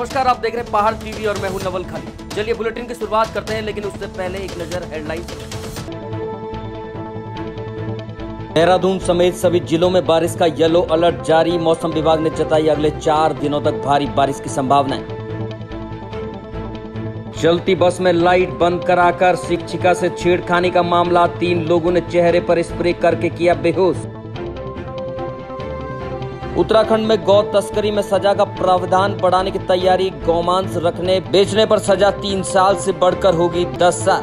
नमस्कार, आप देख रहे हैं पहाड़ टीवी और मैं हूं नवल खाली। चलिए बुलेटिन की शुरुआत करते हैं, लेकिन उससे पहले एक नजर हेडलाइंस। देहरादून समेत सभी जिलों में बारिश का येलो अलर्ट जारी। मौसम विभाग ने जताई अगले 4 दिनों तक भारी बारिश की संभावना। चलती बस में लाइट बंद कराकर शिक्षिका से छेड़खानी का मामला। 3 लोगों ने चेहरे पर स्प्रे करके किया बेहोश। उत्तराखंड में गौ तस्करी में सजा का प्रावधान बढ़ाने की तैयारी। गौमांस रखने बेचने पर सजा 3 साल से बढ़कर होगी 10 साल।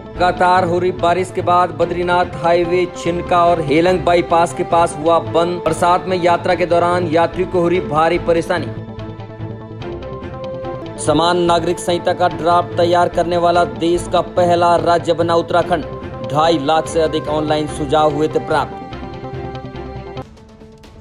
लगातार हो रही बारिश के बाद बद्रीनाथ हाईवे छिनका और हेलंग बाईपास के पास हुआ बंद। बरसात में यात्रा के दौरान यात्रियों को हो रही भारी परेशानी। समान नागरिक संहिता का ड्राफ्ट तैयार करने वाला देश का पहला राज्य बना उत्तराखंड। 2.5 लाख से अधिक ऑनलाइन सुझाव हुए थे प्राप्त।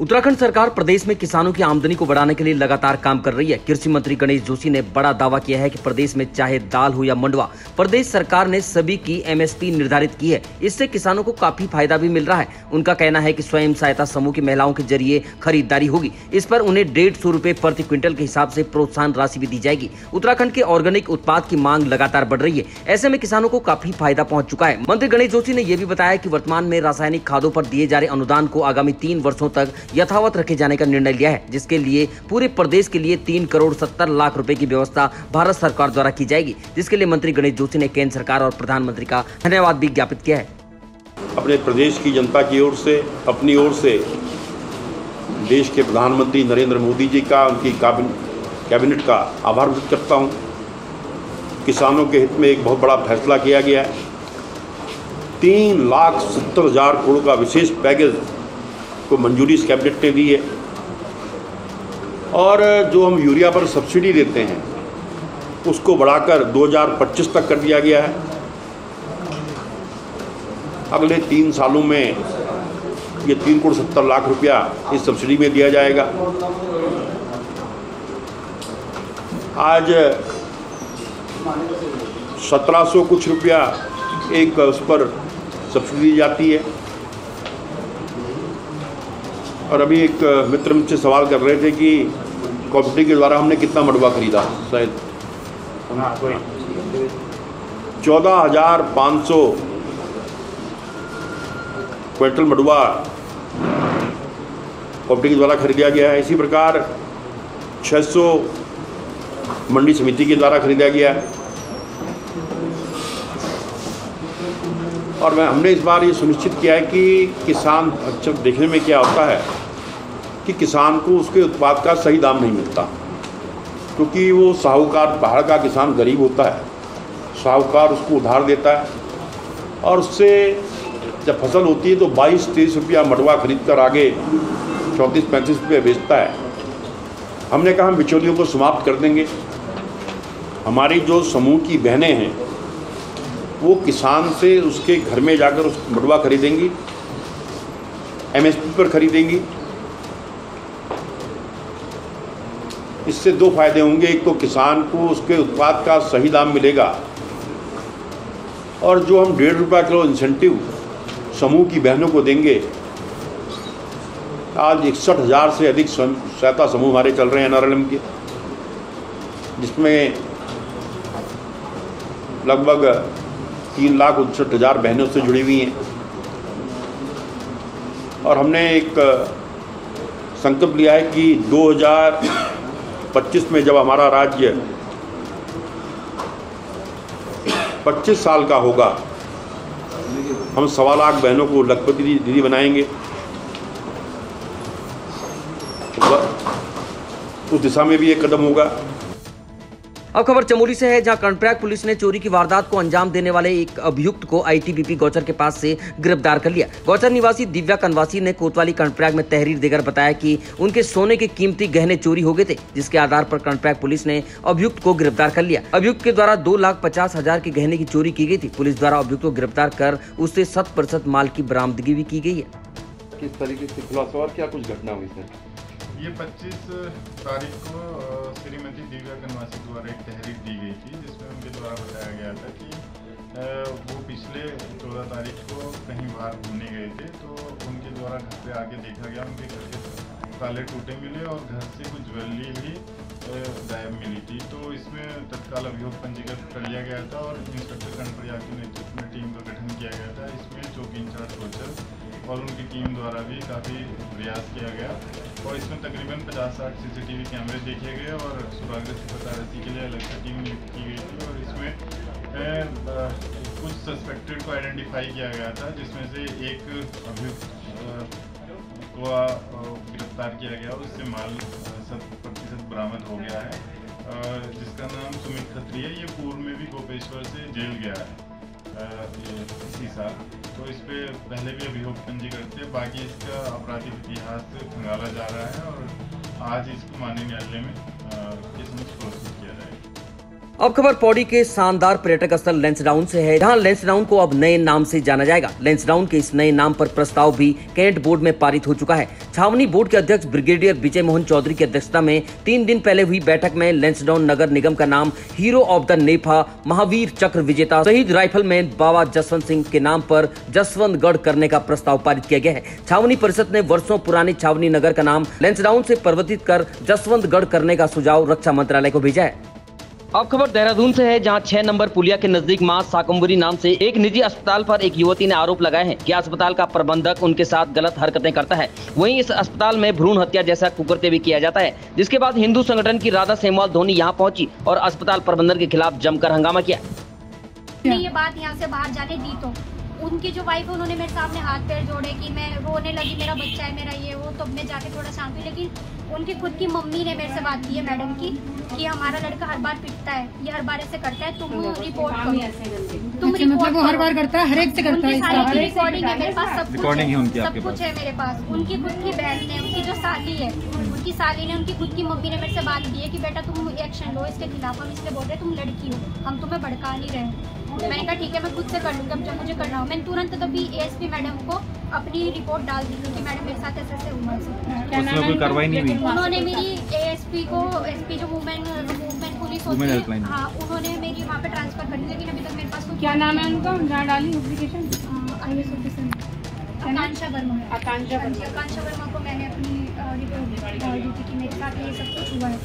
उत्तराखंड सरकार प्रदेश में किसानों की आमदनी को बढ़ाने के लिए लगातार काम कर रही है। कृषि मंत्री गणेश जोशी ने बड़ा दावा किया है कि प्रदेश में चाहे दाल हो या मंडुआ, प्रदेश सरकार ने सभी की एमएसपी निर्धारित की है। इससे किसानों को काफी फायदा भी मिल रहा है। उनका कहना है कि स्वयं सहायता समूह की महिलाओं के जरिए खरीदारी होगी। इस पर उन्हें 150 रुपए प्रति क्विंटल के हिसाब से प्रोत्साहन राशि भी दी जाएगी। उत्तराखंड के ऑर्गेनिक उत्पाद की मांग लगातार बढ़ रही है। ऐसे में किसानों को काफी फायदा पहुंच चुका है। मंत्री गणेश जोशी ने यह भी बताया कि वर्तमान में रासायनिक खादों पर दिए जा रहे अनुदान को आगामी 3 वर्षों तक यथावत रखे जाने का निर्णय लिया है, जिसके लिए पूरे प्रदेश के लिए 3 करोड़ 70 लाख रुपए की व्यवस्था भारत सरकार द्वारा की जाएगी, जिसके लिए मंत्री गणेश जोशी ने केंद्र सरकार और प्रधानमंत्री का धन्यवाद भी ज्ञापित किया है। अपने प्रदेश की जनता की ओर से, अपनी ओर से देश के प्रधानमंत्री नरेंद्र मोदी जी का, उनकी कैबिनेट का आभार व्यक्त करता हूं। किसानों के हित में एक बहुत बड़ा फैसला किया गया है। 3,70,000 करोड़ का विशेष पैकेज को मंजूरी इस कैबिनेट ने दी है। और जो हम यूरिया पर सब्सिडी देते हैं उसको बढ़ाकर 2025 तक कर दिया गया है। अगले 3 सालों में ये 3 करोड़ 70 लाख रुपया इस सब्सिडी में दिया जाएगा। आज 1700 कुछ रुपया एक उस पर सब्सिडी दी जाती है। और अभी एक मित्र मुझसे सवाल कर रहे थे कि कोऑपरेटिव के द्वारा हमने कितना मंडुआ खरीदा। शायद 14,500 क्विंटल मंडुआ कोऑपरेटिव के द्वारा खरीदा गया है। इसी प्रकार 600 मंडी समिति के द्वारा खरीदा गया है। और हमने इस बार ये सुनिश्चित किया है कि किसान, अच्छा देखने में क्या होता है कि किसान को उसके उत्पाद का सही दाम नहीं मिलता, क्योंकि वो साहूकार, पहाड़ का किसान गरीब होता है, साहूकार उसको उधार देता है और उससे जब फसल होती है तो 22-23 रुपया मंडुआ खरीद कर आगे 34-35 रुपये बेचता है। हमने कहा हम बिचौलियों को समाप्त कर देंगे। हमारी जो समूह की बहनें हैं वो किसान से उसके घर में जाकर उस मंडुआ खरीदेंगी, एमएसपी पर खरीदेंगी। इससे 2 फायदे होंगे। एक तो किसान को उसके उत्पाद का सही दाम मिलेगा, और जो हम 1.5 रुपया किलो इंसेंटिव समूह की बहनों को देंगे, आज 61,000 से अधिक सहायता समूह हमारे चल रहे हैं एनआरएलएम के, जिसमें लगभग 3,59,000 बहनें उससे जुड़ी हुई हैं। और हमने एक संकल्प लिया है कि 2025 में जब हमारा राज्य 25 साल का होगा, हम 1.25 लाख बहनों को लखपति दीदी बनाएंगे। उस दिशा में भी एक कदम होगा। अब खबर चमोली से है, जहां कर्णप्रयाग पुलिस ने चोरी की वारदात को अंजाम देने वाले एक अभियुक्त को आईटीबीपी गौचर के पास से गिरफ्तार कर लिया। गौचर निवासी दिव्या कनवासी ने कोतवाली कर्णप्रयाग में तहरीर देकर बताया कि उनके सोने के कीमती गहने चोरी हो गए थे, जिसके आधार पर कर्णप्रयाग पुलिस ने अभियुक्त को गिरफ्तार कर लिया। अभियुक्त के द्वारा 2,50,000 के गहने की चोरी की गई थी। पुलिस द्वारा अभियुक्त को गिरफ्तार कर उससे 100% माल की बरामदगी भी की गई है। किस तरीके से खुलासा और क्या कुछ घटना हुई सर? ये 25 तारीख को श्रीमती दिव्या कनवासी द्वारा एक तहरीर दी गई थी, जिसमें उनके द्वारा बताया गया था कि वो पिछले 14 तारीख को कहीं बाहर घूमने गए थे, तो उनके द्वारा घर पे आके देखा गया, उनके घर के ताले टूटे मिले और घर से कुछ ज्वेलरी भी गायब मिली थी। तो इसमें तत्काल अभियोग पंजीकृत कर लिया गया था और इंस्पेक्टर कर्णप्रिया के नेतृत्व में टीम का गठन किया गया था। इसमें चौकी इंचार्ज कोचर और उनकी टीम द्वारा भी काफ़ी प्रयास किया गया और इसमें तकरीबन 50-60 CCTV कैमरे देखे गए और सुरागग्रस्त पता रसी के लिए अलग से टीम नियुक्त की गई थी और इसमें कुछ सस्पेक्टेड को आइडेंटिफाई किया गया था, जिसमें से एक अभियुक्त को गिरफ्तार किया गया और उससे माल 100% बरामद हो गया है, जिसका नाम सुमित खत्री है। ये पूर्व में भी गोपेश्वर से जेल गया है इसी साल। तो इस पे पहले भी अभियोग पंजीकृत थे। बाकी इसका आपराधिक इतिहास खंगाला जा रहा है और आज इसको माननीय न्यायालय में केस प्रस्तुत किया जाएगा। अब खबर पौड़ी के शानदार पर्यटक स्थल लैंसडाउन से है, जहां लैंसडाउन को अब नए नाम से जाना जाएगा। लैंसडाउन के इस नए नाम पर प्रस्ताव भी कैंट बोर्ड में पारित हो चुका है। छावनी बोर्ड के अध्यक्ष ब्रिगेडियर विजय मोहन चौधरी की अध्यक्षता में 3 दिन पहले हुई बैठक में लैंसडाउन नगर निगम का नाम हीरो ऑफ द नेफा, महावीर चक्र विजेता, शहीद राइफलमैन बाबा जसवंत सिंह के नाम पर जसवंतगढ़ करने का प्रस्ताव पारित किया गया है। छावनी परिषद ने वर्षों पुराने छावनी नगर का नाम लैंसडाउन से परिवर्तित कर जसवंतगढ़ करने का सुझाव रक्षा मंत्रालय को भेजा है। अब खबर देहरादून से है, जहां 6 नंबर पुलिया के नजदीक मां साकंबरी नाम से एक निजी अस्पताल पर एक युवती ने आरोप लगाए हैं कि अस्पताल का प्रबंधक उनके साथ गलत हरकतें करता है। वहीं इस अस्पताल में भ्रूण हत्या जैसा कुकृत्य भी किया जाता है, जिसके बाद हिंदू संगठन की राधा सेमवाल धोनी यहां पहुंची और अस्पताल प्रबंधन के खिलाफ जमकर हंगामा किया। ये बात यहाँ से बाहर जाने दी तो उनकी जो वाइफ है उन्होंने मेरे सामने हाथ पैर जोड़े कि मैं रोने लगी, मेरा बच्चा है, मेरा ये वो, तो मैं जाके थोड़ा शांत हुई। लेकिन उनकी खुद की मम्मी ने मेरे से बात की है मैडम की कि हमारा लड़का हर बार पिटता है, ये हर बार ऐसे करता है, तुम रिपोर्ट करो। तुम रिपोर्ट वो हर बार करता है, हर एक से करता है। सारी रिकॉर्डिंग है मेरे पास, सब कुछ है मेरे पास। उनकी खुद की बहन ने, उनकी जो साली है, उनकी साली ने, उनकी खुद की मम्मी ने मेरे से बात की है कि बेटा तुम एक्शन लो इसके खिलाफ, हम इसलिए बोल रहे तुम लड़की हो, हम तुम्हें भड़का नहीं रहे। मैंने कहा ठीक है मैं खुद से कर लूँगी, अब जब मुझे करना हो। मैंने तुरंत तभी ASP मैडम को अपनी रिपोर्ट डाल दी कि मैडम मेरे साथ ऐसे ऐसे हुआ। उसमें कोई कार्रवाई नहीं हुई? उन्होंने मेरी ASP को, SP जो वुमेन पुलिस होती है, हाँ उन्होंने मेरी वहाँ पे ट्रांसफर कर दी, लेकिन अभी तक मेरे पास क्या नाम है उनका, जहाँ डाली एप्लीकेशन? IAS ऑफिसर आकांक्षा वर्मा को मैंने अपनी रिपोर्ट डाल दी थी कि मेरे साथ ये सब कुछ हुआ है,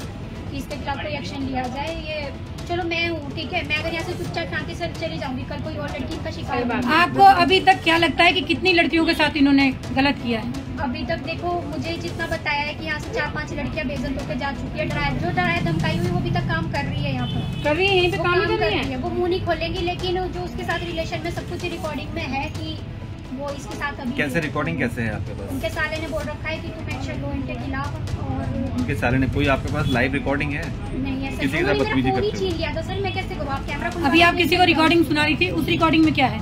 कि इसके खिलाफ कोई एक्शन लिया जाए। ये चलो मैं हूँ, ठीक है, मैं अगर यहाँ से चुपचाप शांति से चली जाऊंगी, कल कोई और लड़की इनका शिकार होगी। आपको अभी तक क्या लगता है कि कितनी लड़कियों के साथ इन्होंने गलत किया है? अभी तक देखो मुझे जितना बताया है कि यहाँ से 4-5 लड़कियां बेइज्जत होकर जा चुकी है। डराया धमकाई हुई वो अभी तक काम कर रही है, यहाँ पर कर रही है, यहीं पे काम कर रही है। वो मुँह नहीं खोलेंगी, लेकिन जो उसके साथ रिलेशन में सब कुछ रिकॉर्डिंग में है कि वो इसके साथ अभी कैसे रिकॉर्डिंग कैसे है आपके पास? उनके साले ने बोल रखा है कि तुम एक्शन लो इनके खिलाफ। और उनके साले ने, कोई आपके पास लाइव रिकॉर्डिंग है? नहीं है, किसी के साथ बदतमीजी करते हो? छीन लिया था सर, मैं कैसे करूँ? आप कैमरा अभी आप किसी को रिकॉर्डिंग सुना रही थी, उस रिकॉर्डिंग में क्या है?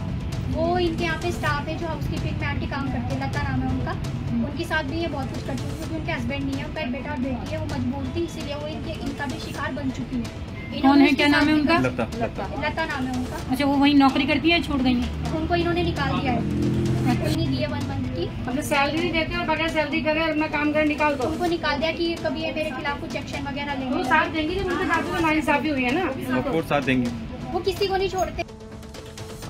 वो इनके यहाँ पे स्टाफ है जो हाउसकीपिंग में आंटी काम करती है, लता नाम है उनका, उनके साथ भी ये बहुत कुछ करती है, क्योंकि उनके हस्बैंड नहीं है, उनका एक बेटा और बेटी है, वो मजबूर थी इसीलिए वो इनका भी शिकार बन चुकी है। कौन है, क्या नाम है उनका? लता नाम है उनका। अच्छा, वो वही नौकरी करती है, छोड़ गई है? उनको इन्होंने निकाल दिया है, नहीं दिए 1 मंथ की, अपने सैलरी नहीं देते और बगैर सैलरी करे अपना काम कर निकाल दो। उनको निकाल दिया कि कभी ये मेरे खिलाफ कुछ एक्शन वगैरह लेंगे। साथ देंगे जब उनके साथ हमारी साथी हुई है ना, साथ देंगे, वो किसी को नहीं छोड़ते।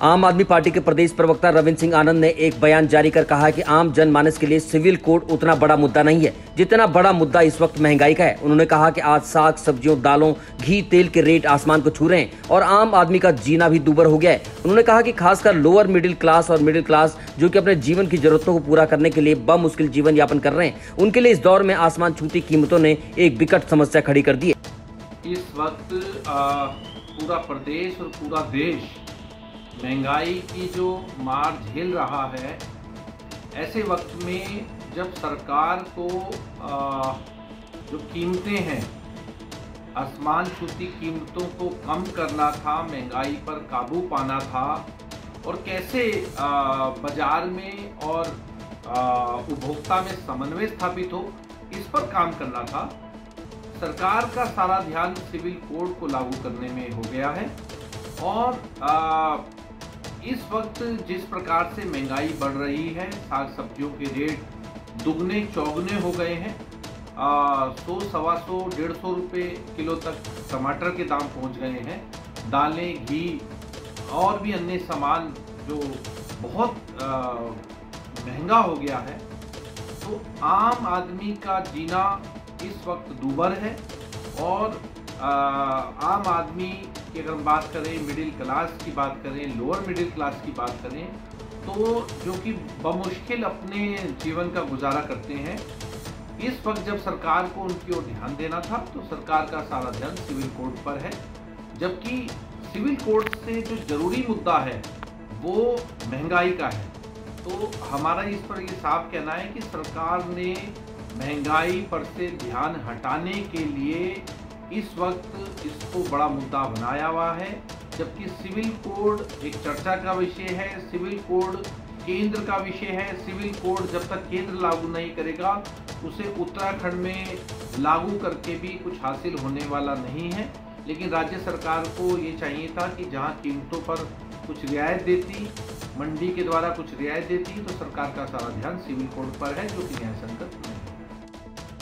आम आदमी पार्टी के प्रदेश प्रवक्ता रविंद्र सिंह आनंद ने एक बयान जारी कर कहा कि आम जनमानस के लिए सिविल कोड उतना बड़ा मुद्दा नहीं है जितना बड़ा मुद्दा इस वक्त महंगाई का है। उन्होंने कहा कि आज साग सब्जियों, दालों, घी, तेल के रेट आसमान को छू रहे हैं और आम आदमी का जीना भी दूभर हो गया है। उन्होंने कहा कि खासकर लोअर मिडिल क्लास और मिडिल क्लास जो कि अपने जीवन की जरूरतों को पूरा करने के लिए बमुश्किल जीवन यापन कर रहे हैं, उनके लिए इस दौर में आसमान छूती कीमतों ने एक विकट समस्या खड़ी कर दी है। इस वक्त पूरा प्रदेश और पूरा देश महंगाई की जो मार झेल रहा है, ऐसे वक्त में जब सरकार को जो कीमतें हैं, आसमान छूती कीमतों को कम करना था, महंगाई पर काबू पाना था और कैसे बाजार में और उपभोक्ता में समन्वय स्थापित हो, इस पर काम करना था। सरकार का सारा ध्यान सिविल कोड को लागू करने में हो गया है और इस वक्त जिस प्रकार से महंगाई बढ़ रही है, साग सब्जियों के रेट दुगने चौगने हो गए हैं। 100, 125, 150 रुपये किलो तक टमाटर के दाम पहुंच गए हैं। दालें, घी और भी अन्य सामान जो बहुत महंगा हो गया है। तो तो आम आदमी का जीना इस वक्त दूभर है। और आम आदमी की अगर हम बात करें, मिडिल क्लास की बात करें, लोअर मिडिल क्लास की बात करें, तो जो कि बमुश्किल अपने जीवन का गुजारा करते हैं, इस वक्त जब सरकार को उनकी ओर ध्यान देना था तो सरकार का सारा ध्यान सिविल कोड पर है। जबकि सिविल कोड से जो जरूरी मुद्दा है वो महंगाई का है। तो हमारा इस पर ये साफ कहना है कि सरकार ने महंगाई पर से ध्यान हटाने के लिए इस वक्त इसको बड़ा मुद्दा बनाया हुआ है। जबकि सिविल कोड एक चर्चा का विषय है, सिविल कोड केंद्र का विषय है। सिविल कोड जब तक केंद्र लागू नहीं करेगा उसे उत्तराखंड में लागू करके भी कुछ हासिल होने वाला नहीं है। लेकिन राज्य सरकार को ये चाहिए था कि जहां कीमतों पर कुछ रियायत देती, मंडी के द्वारा कुछ रियायत देती, तो सरकार का सारा ध्यान सिविल कोड पर है, जो कि न्याय संकट नहीं है।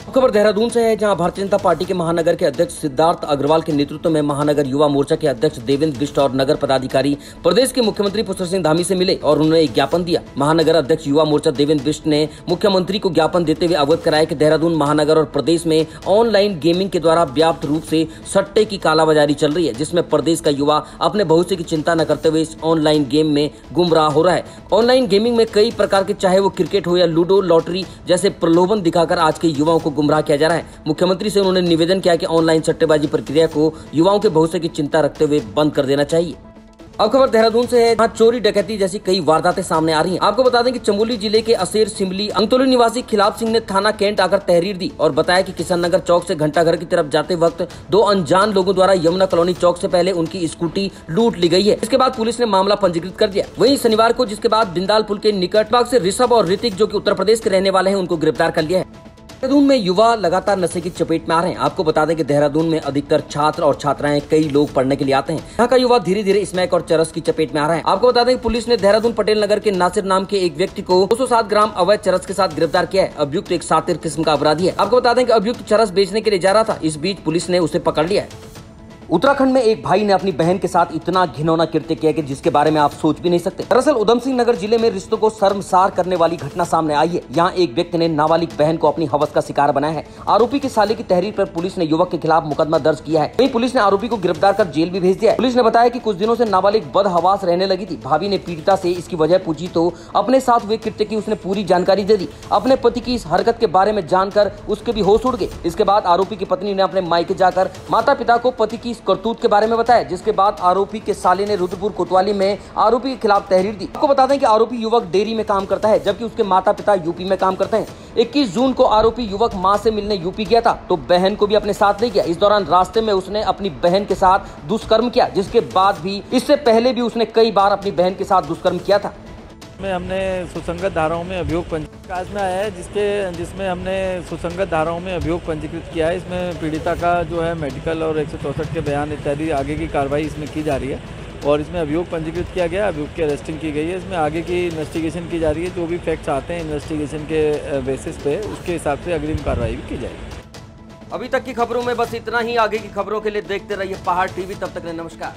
खबर देहरादून से है, जहां भारतीय जनता पार्टी के महानगर के अध्यक्ष सिद्धार्थ अग्रवाल के नेतृत्व में महानगर युवा मोर्चा के अध्यक्ष देवेंद्र बिष्ट और नगर पदाधिकारी प्रदेश के मुख्यमंत्री पुष्कर सिंह धामी से मिले और उन्होंने एक ज्ञापन दिया। महानगर अध्यक्ष युवा मोर्चा देवेंद्र बिष्ट ने मुख्यमंत्री को ज्ञापन देते हुए अवगत कराया कि देहरादून महानगर और प्रदेश में ऑनलाइन गेमिंग के द्वारा व्यापक रूप से सट्टे की कालाबाजारी चल रही है, जिसमें प्रदेश का युवा अपने भविष्य की चिंता न करते हुए इस ऑनलाइन गेम में गुमराह हो रहा है। ऑनलाइन गेमिंग में कई प्रकार के, चाहे वो क्रिकेट हो या लूडो, लॉटरी जैसे प्रलोभन दिखाकर आज के युवाओं को गुमराह किया जा रहा है। मुख्यमंत्री से उन्होंने निवेदन किया कि ऑनलाइन सट्टेबाजी प्रक्रिया को युवाओं के भविष्य की चिंता रखते हुए बंद कर देना चाहिए। अब खबर देहरादून से है, जहां चोरी डकैती जैसी कई वारदातें सामने आ रही हैं। आपको बता दें कि चमोली जिले के असेर सिमली अंगतोली निवासी खिलाफ सिंह ने थाना कैंट आकर तहरीर दी और बताया कि किशन नगर चौक से घंटाघर की तरफ जाते वक्त दो अनजान लोगों द्वारा यमुना कॉलोनी चौक से पहले उनकी स्कूटी लूट ली गई है। इसके बाद पुलिस ने मामला पंजीकृत कर दिया। वहीं शनिवार को जिसके बाद बिंदाल पुल के निकट बाग से ऋषभ और ऋतिक, जो कि उत्तर प्रदेश के रहने वाले हैं, उनको गिरफ्तार कर लिया है। देहरादून में युवा लगातार नशे की चपेट में आ रहे हैं। आपको बता दें कि देहरादून में अधिकतर छात्र और छात्राएं, कई लोग पढ़ने के लिए आते हैं। यहाँ का युवा धीरे धीरे स्मैक और चरस की चपेट में आ रहा है। आपको बता दें कि पुलिस ने देहरादून पटेल नगर के नासिर नाम के एक व्यक्ति को 207 ग्राम अवैध चरस के साथ गिरफ्तार किया है। अभियुक्त एक सातिर किस्म का अपराधी है। आपको बता दें कि अभियुक्त चरस बेचने के लिए जा रहा था। इस बीच पुलिस ने उसे पकड़ लिया है। उत्तराखंड में एक भाई ने अपनी बहन के साथ इतना घिनौना कृत्य किया कि जिसके बारे में आप सोच भी नहीं सकते। दरअसल उधम सिंह नगर जिले में रिश्तों को शर्मसार करने वाली घटना सामने आई है। यहाँ एक व्यक्ति ने नाबालिग बहन को अपनी हवस का शिकार बनाया है। आरोपी के साले की तहरीर पर पुलिस ने युवक के खिलाफ मुकदमा दर्ज किया है। वहीं पुलिस ने आरोपी को गिरफ्तार कर जेल भी भेज दिया है। पुलिस ने बताया कि कुछ दिनों से नाबालिग बदहवास रहने लगी थी। भाभी ने पीड़िता से इसकी वजह पूछी तो अपने साथ हुए कृत्य की उसने पूरी जानकारी दे दी। अपने पति की इस हरकत के बारे में जानकर उसके भी होश उड़ गए। इसके बाद आरोपी की पत्नी ने अपने मायके जाकर माता पिता को पति की इस करतूत के बारे में बताया, जिसके बाद आरोपी के साले ने रुद्रपुर कोतवाली में आरोपी के खिलाफ तहरीर दी। आपको बता दें कि आरोपी युवक डेयरी में काम करता है, जबकि उसके माता पिता यूपी में काम करते हैं। 21 जून को आरोपी युवक मां से मिलने यूपी गया था, तो बहन को भी अपने साथ ले गया। इस दौरान रास्ते में उसने अपनी बहन के साथ दुष्कर्म किया, जिसके बाद भी इससे पहले भी उसने कई बार अपनी बहन के साथ दुष्कर्म किया था। में हमने सुसंगत धाराओं में अभियोग पंजीकृत में आया है, जिसमें हमने सुसंगत धाराओं में अभियोग पंजीकृत किया है। इसमें पीड़िता का जो है मेडिकल और 164 के बयान इत्यादि आगे की कार्रवाई इसमें की जा रही है और इसमें अभियोग पंजीकृत किया गया, अभियोग की अरेस्टिंग की गई है। इसमें आगे की इन्वेस्टिगेशन की जा रही है। जो भी फैक्ट्स आते हैं इन्वेस्टिगेशन के बेसिस पे, उसके हिसाब से अग्रिम कार्रवाई भी की जाएगी। अभी तक की खबरों में बस इतना ही। आगे की खबरों के लिए देखते रहिए पहाड़ टीवी। तब तक नमस्कार।